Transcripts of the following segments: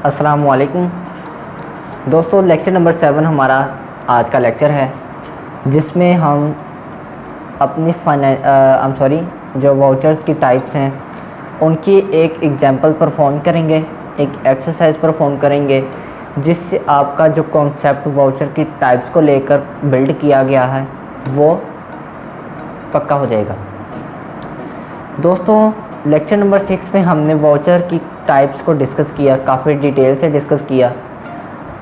अस्सलाम वालेकुम दोस्तों, लेक्चर नंबर 7 हमारा आज का लेक्चर है जिसमें हम अपनी जो वाउचर्स की टाइप्स हैं उनकी एक एग्जांपल परफॉर्म करेंगे, एक एक्सरसाइज परफॉर्म करेंगे जिससे आपका जो कॉन्सेप्ट वाउचर की टाइप्स को लेकर बिल्ड किया गया है वो पक्का हो जाएगा। दोस्तों, लेक्चर नंबर 6 में हमने वाउचर की टाइप्स को डिस्कस किया, काफ़ी डिटेल से डिस्कस किया।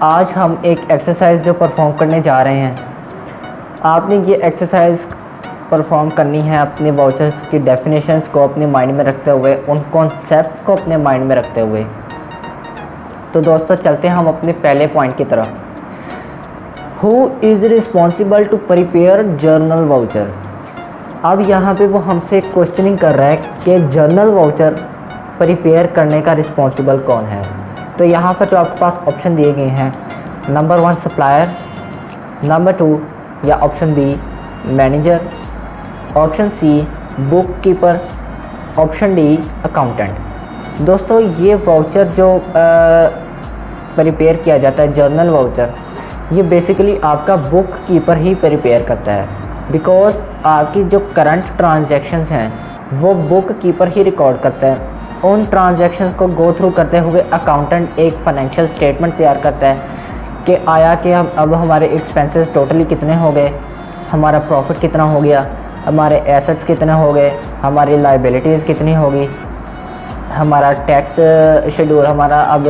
आज हम एक एक्सरसाइज जो परफॉर्म करने जा रहे हैं, आपने ये एक्सरसाइज परफॉर्म करनी है अपने वाउचर्स की डेफिनेशंस को अपने माइंड में रखते हुए, उन कॉन्सेप्ट को अपने माइंड में रखते हुए। तो दोस्तों चलते हैं हम अपने पहले पॉइंट की तरफ। Who is responsible to prepare journal voucher. अब यहाँ पे वो हमसे क्वेश्चनिंग कर रहा है कि जर्नल वाउचर प्रिपेयर करने का रिस्पॉन्सिबल कौन है। तो यहाँ पर जो आपके पास ऑप्शन दिए गए हैं, नंबर 1 सप्लायर, नंबर 2 या option B manager, option C book keeper, option D accountant. दोस्तों ये वाउचर जो प्रिपेयर किया जाता है जर्नल वाउचर, ये बेसिकली आपका बुक कीपर ही प्रिपेयर करता है, बिकॉज़ आपकी जो करंट ट्रांजैक्शंस हैं वो बुक कीपर ही रिकॉर्ड करता है। उन ट्रांजैक्शंस को गो थ्रू करते हुए अकाउंटेंट एक फाइनेंशियल स्टेटमेंट तैयार करता है कि आया कि हम अब हमारे एक्सपेंसेस टोटली कितने हो गए, हमारा प्रॉफिट कितना हो गया, हमारे एसेट्स कितने हो गए, हमारी लायबिलिटीज़ कितनी होगी, हमारा टैक्स शेड्यूल हमारा अब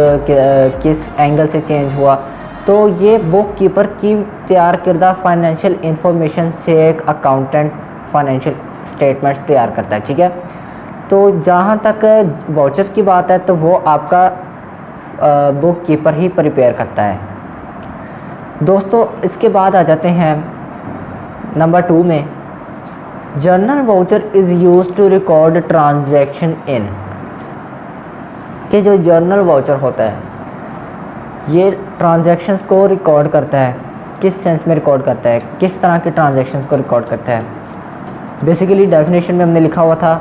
किस एंगल से चेंज हुआ। तो ये बुक कीपर की तैयार करदा फाइनेंशियल इंफॉर्मेशन से एक अकाउंटेंट फाइनेंशियल स्टेटमेंट्स तैयार करता है, ठीक है। तो जहाँ तक वाउचर की बात है तो वो आपका बुक कीपर ही प्रिपेयर करता है। दोस्तों इसके बाद आ जाते हैं नंबर 2 में, journal voucher is used to record transaction in. कि जो जर्नल वाउचर होता है ये ट्रांजैक्शंस को रिकॉर्ड करता है। किस सेंस में रिकॉर्ड करता है, किस तरह के ट्रांजैक्शंस को रिकॉर्ड करता है। बेसिकली डेफिनेशन में हमने लिखा हुआ था,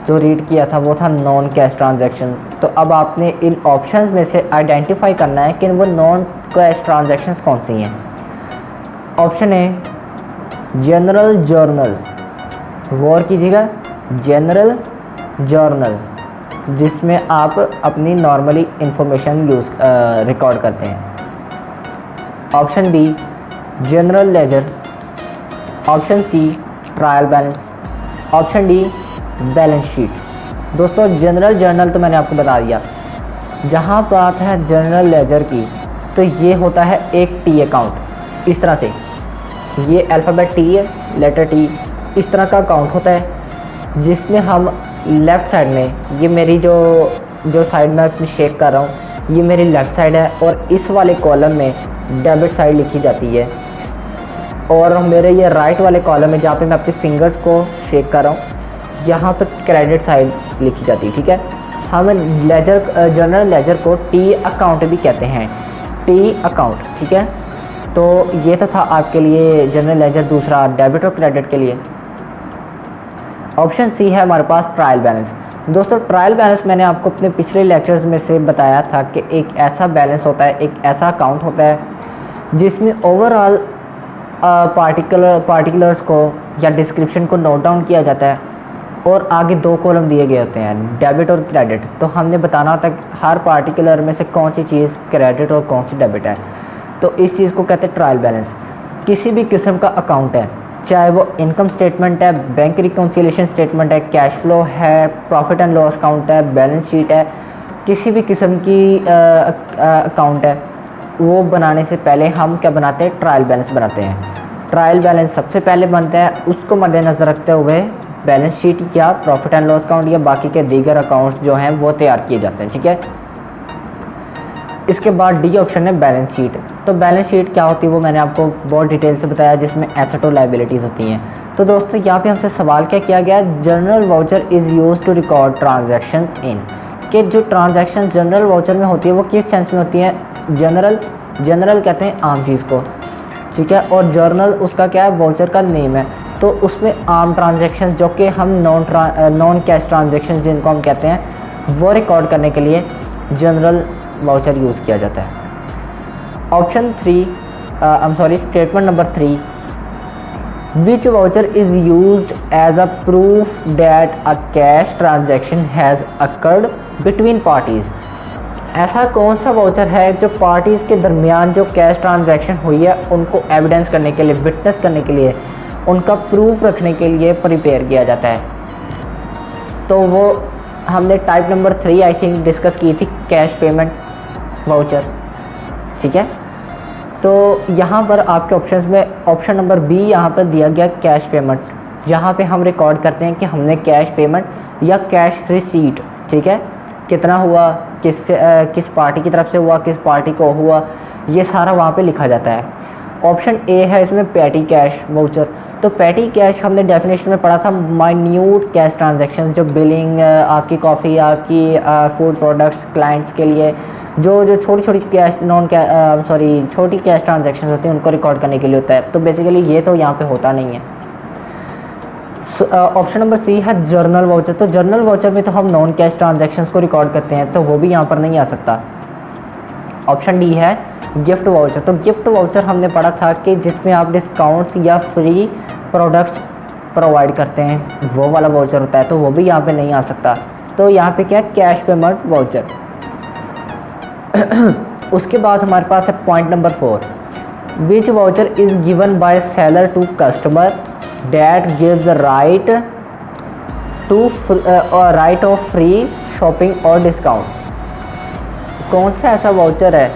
जो रीड किया था वो था नॉन कैश ट्रांजैक्शंस। तो अब आपने इन ऑप्शंस में से आइडेंटिफाई करना है कि वो नॉन कैश ट्रांजैक्शंस कौन सी हैं। ऑप्शन ए जनरल जर्नल, गौर कीजिएगा, जनरल जर्नल जिसमें आप अपनी नॉर्मली इंफॉर्मेशन रिकॉर्ड करते हैं। Option B general ledger, option C trial balance, option D balance sheet. दोस्तों जनरल जर्नल तो मैंने आपको बता दिया। जहाँ बात है जनरल लेजर की तो ये होता है एक टी अकाउंट, इस तरह से ये अल्फ़ाबेट टी है, लेटर टी, इस तरह का अकाउंट होता है जिसमें हम लेफ़्ट साइड में, ये मेरी जो साइड में अपनी शेक कर रहा हूँ ये मेरी लेफ़्ट साइड है और इस वाले कॉलम में डेबिट साइड लिखी जाती है, और मेरे ये राइट वाले कॉलम में जहाँ पे मैं अपनी फिंगर्स को शेक कर रहा हूँ यहाँ पर क्रेडिट साइड लिखी जाती है, ठीक है। हम जनरल लेजर को टी अकाउंट भी कहते हैं, टी अकाउंट, ठीक है। तो ये तो था आपके लिए जनरल लेजर। दूसरा डेबिट और क्रेडिट के लिए ऑप्शन सी है हमारे पास ट्रायल बैलेंस। दोस्तों ट्रायल बैलेंस मैंने आपको अपने पिछले लेक्चर्स में से बताया था कि एक ऐसा बैलेंस होता है, एक ऐसा अकाउंट होता है जिसमें ओवरऑल पार्टिकुलर्स को या डिस्क्रिप्शन को नोट डाउन किया जाता है और आगे 2 कॉलम दिए गए होते हैं, डेबिट और क्रेडिट। तो हमने बताना होता है हर पार्टिकुलर में से कौन सी चीज़ क्रेडिट और कौन सी डेबिट है। तो इस चीज़ को कहते हैं ट्रायल बैलेंस। किसी भी किस्म का अकाउंट है, चाहे वो इनकम स्टेटमेंट है, बैंक रिकन्सिलिएशन स्टेटमेंट है, कैश फ्लो है, प्रॉफिट एंड लॉस अकाउंट है, बैलेंस शीट है, किसी भी किस्म की अकाउंट है, वो बनाने से पहले हम क्या बनाते हैं, ट्रायल बैलेंस बनाते हैं। ट्रायल बैलेंस सबसे पहले बनता है, उसको मद्देनज़र रखते हुए बैलेंस शीट या प्रॉफिट एंड लॉस अकाउंट या बाकी के दीगर अकाउंट्स जो हैं वो तैयार किए जाते हैं, ठीक है। इसके बाद डी ऑप्शन है बैलेंस शीट। तो बैलेंस शीट क्या होती है वो मैंने आपको बहुत डिटेल से बताया, जिसमें एसेट और लायबिलिटीज़ होती हैं। तो दोस्तों यहाँ पे हमसे सवाल क्या किया गया, journal voucher is used to record transactions in. कि जो ट्रांजैक्शन जनरल वाउचर में होती है वो किस सेंस में होती है, जनरल कहते हैं आम चीज़ को, ठीक है, और जर्नल उसका क्या है, वाउचर का नेम है। तो उसमें आम ट्रांजैक्शन जो कि हम नॉन कैश ट्रांजैक्शन जिनको हम कहते हैं वो रिकॉर्ड करने के लिए जनरल वाउचर यूज़ किया जाता है। Option 3 statement number 3, which voucher is used as a proof that a cash transaction has occurred between parties. ऐसा कौन सा वाउचर है जो पार्टीज़ के दरमियान जो कैश ट्रांजैक्शन हुई है उनको एविडेंस करने के लिए, विटनेस करने के लिए, उनका प्रूफ रखने के लिए प्रिपेयर किया जाता है। तो वो हमने type number 3 I think discuss की थी, कैश पेमेंट वाउचर, ठीक है। तो यहाँ पर आपके ऑप्शंस में ऑप्शन नंबर बी यहाँ पर दिया गया कैश पेमेंट, जहाँ पे हम रिकॉर्ड करते हैं कि हमने कैश पेमेंट या कैश रिसीट, ठीक है, कितना हुआ, किस पार्टी की तरफ से हुआ, किस पार्टी को हुआ, ये सारा वहाँ पे लिखा जाता है। ऑप्शन ए है इसमें पैटी कैश वाउचर। तो पैटी कैश हमने डेफिनेशन में पढ़ा था, माइन्यूट कैश ट्रांजैक्शन, जो बिलिंग, आपकी कॉफ़ी, आपकी फूड प्रोडक्ट्स क्लाइंट्स के लिए जो छोटी कैश छोटी कैश ट्रांजैक्शन होती हैं उनको रिकॉर्ड करने के लिए होता है। तो बेसिकली ये तो यहाँ पे होता नहीं है। ऑप्शन नंबर सी है जर्नल वाउचर। तो जर्नल वाउचर में तो हम नॉन कैश ट्रांजैक्शंस को रिकॉर्ड करते हैं, तो वो भी यहाँ पर नहीं आ सकता। ऑप्शन डी है गिफ्ट वाउचर। तो गिफ्ट वाउचर हमने पढ़ा था कि जिसमें आप डिस्काउंट्स या फ्री प्रोडक्ट्स प्रोवाइड करते हैं, वो वाला वाउचर होता है, तो वो भी यहाँ पे नहीं आ सकता। तो यहाँ पे क्या है, कैश पेमेंट वाउचर। उसके बाद हमारे पास है point number 4, which voucher is given by seller to customer that gives right of free shopping और डिस्काउंट। कौन सा ऐसा वाउचर है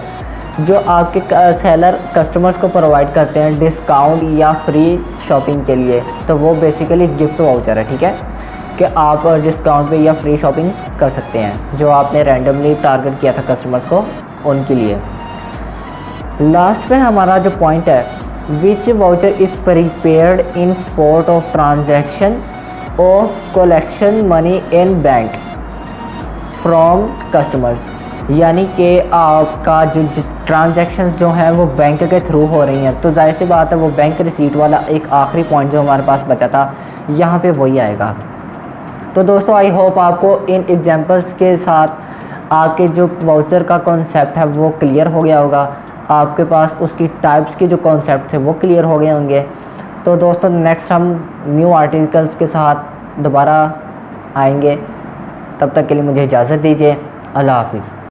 जो आपके सेलर कस्टमर्स को प्रोवाइड करते हैं डिस्काउंट या फ्री शॉपिंग के लिए? तो वो बेसिकली गिफ्ट वाउचर है, ठीक है, कि आप डिस्काउंट पे या फ्री शॉपिंग कर सकते हैं जो आपने रैंडमली टारगेट किया था कस्टमर्स को, उनके लिए। लास्ट में हमारा जो पॉइंट है, which voucher is prepared in spot of transaction of collection money in bank from customers. यानी कि आपका जो ट्रांजैक्शंस जो हैं वो बैंक के थ्रू हो रही हैं, तो जाहिर सी बात है वो बैंक रिसीट वाला एक आखिरी पॉइंट जो हमारे पास बचा था यहाँ पे वही आएगा। तो दोस्तों आई होप आपको इन एग्जांपल्स के साथ आपके जो वाउचर का कॉन्सेप्ट है वो क्लियर हो गया होगा, आपके पास उसकी टाइप्स के जो कॉन्सेप्ट थे वो क्लियर हो गए होंगे। तो दोस्तों नेक्स्ट हम न्यू आर्टिकल्स के साथ दोबारा आएंगे, तब तक के लिए मुझे इजाज़त दीजिए। अल्लाह हाफिज़।